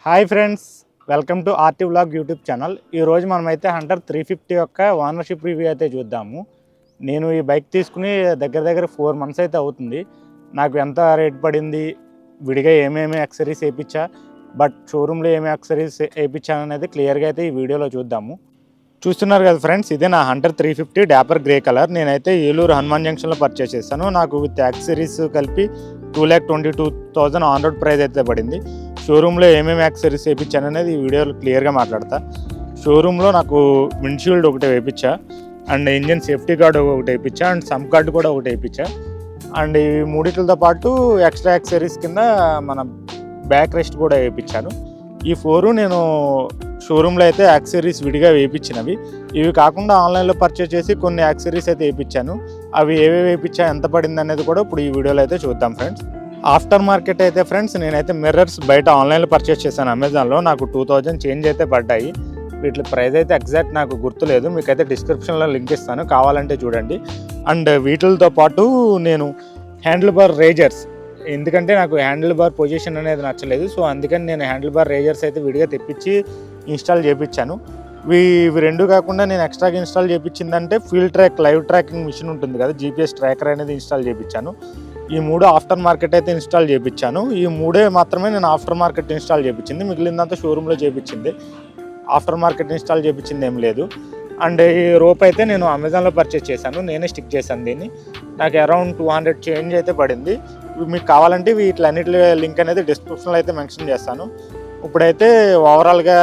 Hi friends, welcome to RT vlog YouTube channel. ఈరోజు మనమైతే Hunter 350 యొక్క ఓనర్షిప్ రివ్యూ అయితే చూద్దాము. నేను ఈ బైక్ తీసుకుని దగ్గర 4 months అయితే అవుతుంది. నాకు ఎంత రేట్ పడింది, విడిగా ఏమేమి యాక్సరీస్ వేయించా, బట్ షోరూంలో ఏమేమి యాక్సరీస్ వేయించాను అనేది క్లియర్గా అయితే ఈ వీడియోలో చూద్దాము. చూస్తున్నారు కదా ఫ్రెండ్స్, ఇదే నా హంటర్ 350 డాపర్ గ్రే కలర్. నేనైతే ఏలూరు హనుమాన్ జంక్షన్లో పర్చేస్ చేశాను. నాకు విత్ యాక్సరీస్ కలిపి 2,22,000 ఆన్ రోడ్ ప్రైస్ అయితే పడింది. షోరూంలో ఏమేమి యాక్సరీస్ వేయించాను అనేది ఈ వీడియోలో క్లియర్గా మాట్లాడతా. షోరూంలో నాకు విండ్షీల్డ్ ఒకటి వేయించా, అండ్ ఇంజిన్ సేఫ్టీ గార్డ్ ఒకటి వేయించా, అండ్ సమ్ కార్డు కూడా ఒకటి వేయించా. అండ్ ఈ మూడిట్లతో పాటు ఎక్స్ట్రా యాక్సరీస్ కింద మన బ్యాక్ రెస్ట్ కూడా వేయించాను. ఈ 4 నేను షోరూంలో అయితే యాక్సరీస్ విడిగా వేయించినవి. ఇవి కాకుండా ఆన్లైన్లో పర్చేస్ చేసి కొన్ని యాక్సరీస్ అయితే వేయించాను. అవి ఏవేవి వేయించా, ఎంత పడింది అనేది కూడా ఇప్పుడు ఈ వీడియోలో అయితే చూద్దాం ఫ్రెండ్స్. ఆఫ్టర్ మార్కెట్ అయితే ఫ్రెండ్స్, నేనైతే మిర్రర్స్ బయట ఆన్లైన్లో పర్చేస్ చేశాను అమెజాన్లో. నాకు 2000 చేంజ్ అయితే పడ్డాయి. వీటి ప్రైస్ అయితే ఎగ్జాక్ట్ నాకు గుర్తులేదు, మీకైతే డిస్క్రిప్షన్లో లింక్ ఇస్తాను, కావాలంటే చూడండి. అండ్ వీటితో పాటు నేను హ్యాండిల్ బార్ రేజర్స్, ఎందుకంటే నాకు హ్యాండిల్ బార్ పొజిషన్ అనేది నచ్చలేదు, సో అందుకని నేను హ్యాండిల్ బార్ రేజర్స్ అయితే విడిగా తెప్పించి ఇన్స్టాల్ చేయించాను. ఇవి రెండు కాకుండా నేను ఎక్స్ట్రాగా ఇన్స్టాల్ చేయించిందంటే field track live tracking machine ఉంటుంది కదా, జీపీఎస్ ట్రాకర్ అనేది ఇన్స్టాల్ చేయించాను. ఈ 3 ఆఫ్టర్ మార్కెట్ అయితే ఇన్స్టాల్ చేయించాను. ఈ 3 మాత్రమే నేను ఆఫ్టర్ మార్కెట్ ఇన్స్టాల్ చేయించింది, మిగిలిందంతా షోరూంలో చేయించింది. ఆఫ్టర్ మార్కెట్ ఇన్స్టాల్ చేయించింది ఏం లేదు. అండ్ ఈ రోప్ అయితే నేను అమెజాన్లో పర్చేస్ చేశాను, నేనే స్టిక్ చేశాను దీన్ని. నాకు అరౌండ్ 200 చేంజ్ అయితే పడింది. మీకు కావాలంటే వీటిలన్నిటి లింక్ అనేది డిస్క్రిప్షన్లో అయితే మెన్షన్ చేస్తాను. ఇప్పుడైతే ఓవరాల్గా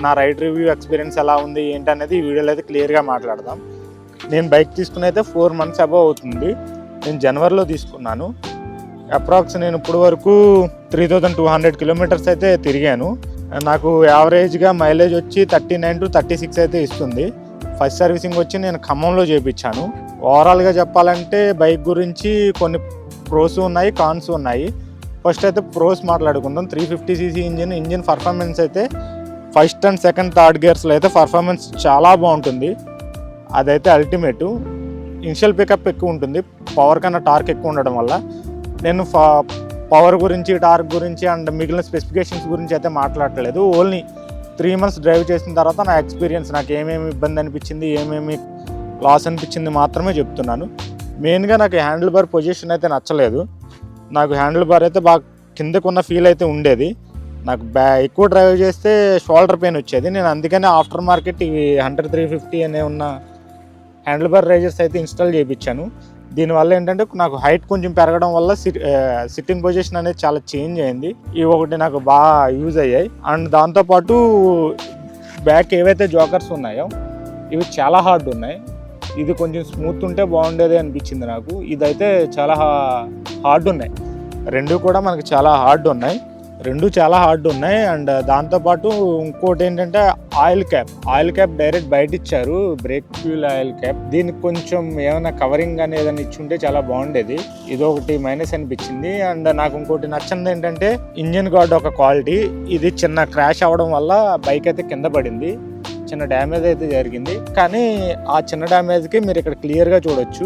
నా రైడ్ రివ్యూ ఎక్స్పీరియన్స్ ఎలా ఉంది ఏంటనేది ఈ వీడియోలో అయితే క్లియర్గా మాట్లాడదాం. నేను బైక్ తీసుకుని అయితే 4 months అబవ్ అవుతుంది. నేను జనవరిలో తీసుకున్నాను. అప్రాక్స్ నేను ఇప్పుడు వరకు 3200 kilometers అయితే తిరిగాను. నాకు యావరేజ్గా మైలేజ్ వచ్చి 39 to 36 అయితే ఇస్తుంది. ఫస్ట్ సర్వీసింగ్ వచ్చి నేను ఖమ్మంలో చేయించాను. ఓవరాల్గా చెప్పాలంటే బైక్ గురించి కొన్ని ప్రోస్ ఉన్నాయి, కాన్స్ ఉన్నాయి. ఫస్ట్ అయితే ప్రోస్ మాట్లాడుకుందాం. 350cc ఇంజిన్ పర్ఫార్మెన్స్ అయితే ఫస్ట్ అండ్ సెకండ్ థర్డ్ గేర్స్లో అయితే పర్ఫార్మెన్స్ చాలా బాగుంటుంది. అదైతే అల్టిమేటు. ఇనిషియల్ పికప్ ఎక్కువ ఉంటుంది, పవర్ కన్నా టార్క్ ఎక్కువ ఉండడం వల్ల. నేను పవర్ గురించి, టార్క్ గురించి అండ్ మిగిలిన స్పెసిఫికేషన్స్ గురించి అయితే మాట్లాడలేదు. ఓన్లీ 3 months డ్రైవ్ చేసిన తర్వాత నా ఎక్స్పీరియన్స్, నాకు ఏమేమి ఇబ్బంది అనిపించింది, ఏమేమి లాస్ అనిపించింది మాత్రమే చెప్తున్నాను. మెయిన్గా నాకు హ్యాండిల్ బార్ పొజిషన్ అయితే నచ్చలేదు. నాకు హ్యాండిల్ బార్ అయితే బాగా కిందకున్న ఫీల్ అయితే ఉండేది. నాకు ఎక్కువ డ్రైవ్ చేస్తే షోల్డర్ పెయిన్ వచ్చేది. నేను అందుకనే ఆఫ్టర్ మార్కెట్ ఇవి 350 అనే ఉన్న హ్యాండిల్ బార్ రైజర్స్ అయితే ఇన్స్టాల్ చేయించాను. దీనివల్ల ఏంటంటే నాకు హైట్ కొంచెం పెరగడం వల్ల సిట్టింగ్ పొజిషన్ అనేది చాలా చేంజ్ అయింది. ఇవి ఒకటి నాకు బాగా యూజ్ అయ్యాయి. అండ్ దాంతోపాటు బ్యాక్ ఏవైతే జోకర్స్ ఉన్నాయో ఇవి చాలా హార్డ్ ఉన్నాయి. ఇది కొంచెం స్మూత్ ఉంటే బాగుండేది అనిపించింది నాకు. ఇదైతే చాలా హార్డ్ ఉన్నాయి. రెండు కూడా మనకి చాలా హార్డ్ ఉన్నాయి. అండ్ దాంతోపాటు ఇంకోటి ఏంటంటే ఆయిల్ క్యాప్ డైరెక్ట్ బయట ఇచ్చారు, బ్రేక్ ఫ్యూల్ ఆయిల్ క్యాప్. దీనికి కొంచెం ఏమైనా కవరింగ్ అనేది ఏదైనా ఇచ్చుంటే చాలా బాగుండేది. ఇదొకటి మైనస్ అనిపించింది. అండ్ నాకు ఇంకోటి నచ్చింది ఏంటంటే ఇంజిన్ గార్డ్ ఒక క్వాలిటీ. ఇది చిన్న క్రాష్ అవ్వడం వల్ల బైక్ అయితే కింద పడింది, చిన్న డ్యామేజ్ అయితే జరిగింది. కానీ ఆ చిన్న డ్యామేజ్కి మీరు ఇక్కడ క్లియర్గా చూడొచ్చు,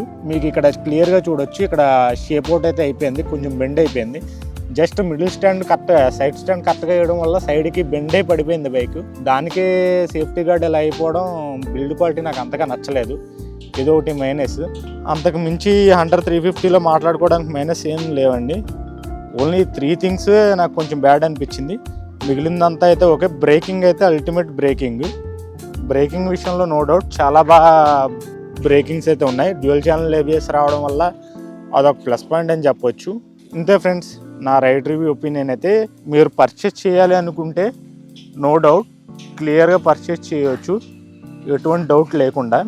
ఇక్కడ షేప్ అవుట్ అయితే అయిపోయింది, కొంచెం బెండ్ అయిపోయింది. Just middle stand correct, side stand కరెక్ట్గా వేయడం వల్ల సైడ్కి బెండ్ అయి పడిపోయింది బైక్. దానికే సేఫ్టీ గార్డ్ ఇలా అయిపోవడం, బిల్డ్ క్వాలిటీ నాకు అంతగా నచ్చలేదు. ఇదొకటి మైనస్. అంతకు మించి హంటర్ 350లో మాట్లాడుకోవడానికి మైనస్ ఏం లేవండి. ఓన్లీ 3 things నాకు కొంచెం బ్యాడ్ అనిపించింది. మిగిలిందంతా అయితే ఓకే. బ్రేకింగ్ అయితే అల్టిమేట్ బ్రేకింగ్ విషయంలో నో డౌట్ చాలా బాగా బ్రేకింగ్స్ అయితే ఉన్నాయి. డ్యూయల్ ఛానల్ ABS రావడం వల్ల అదొక ప్లస్ పాయింట్ అని చెప్పొచ్చు. ఇంతే ఫ్రెండ్స్, నా రైడ్ రివ్యూ ఒపీనియన్ అయితే. మీరు పర్చేస్ చేయాలి అనుకుంటే నో డౌట్ క్లియర్గా పర్చేస్ చేయవచ్చు, ఎటువంటి డౌట్ లేకుండా.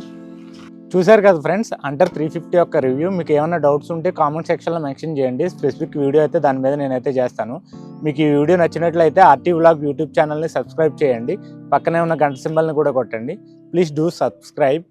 చూశారు కదా ఫ్రెండ్స్, హంటర్ 350 యొక్క రివ్యూ. మీకు ఏమైనా డౌట్స్ ఉంటే కామెంట్ సెక్షన్లో మెన్షన్ చేయండి. స్పెసిఫిక్ వీడియో అయితే దాని మీద నేనైతే చేస్తాను. మీకు ఈ వీడియో నచ్చినట్లయితే ఆర్టీ వ్లాగ్ యూట్యూబ్ ఛానల్ని సబ్స్క్రైబ్ చేయండి. పక్కనే ఉన్న గంట సింబల్ని కూడా కొట్టండి. Please do subscribe.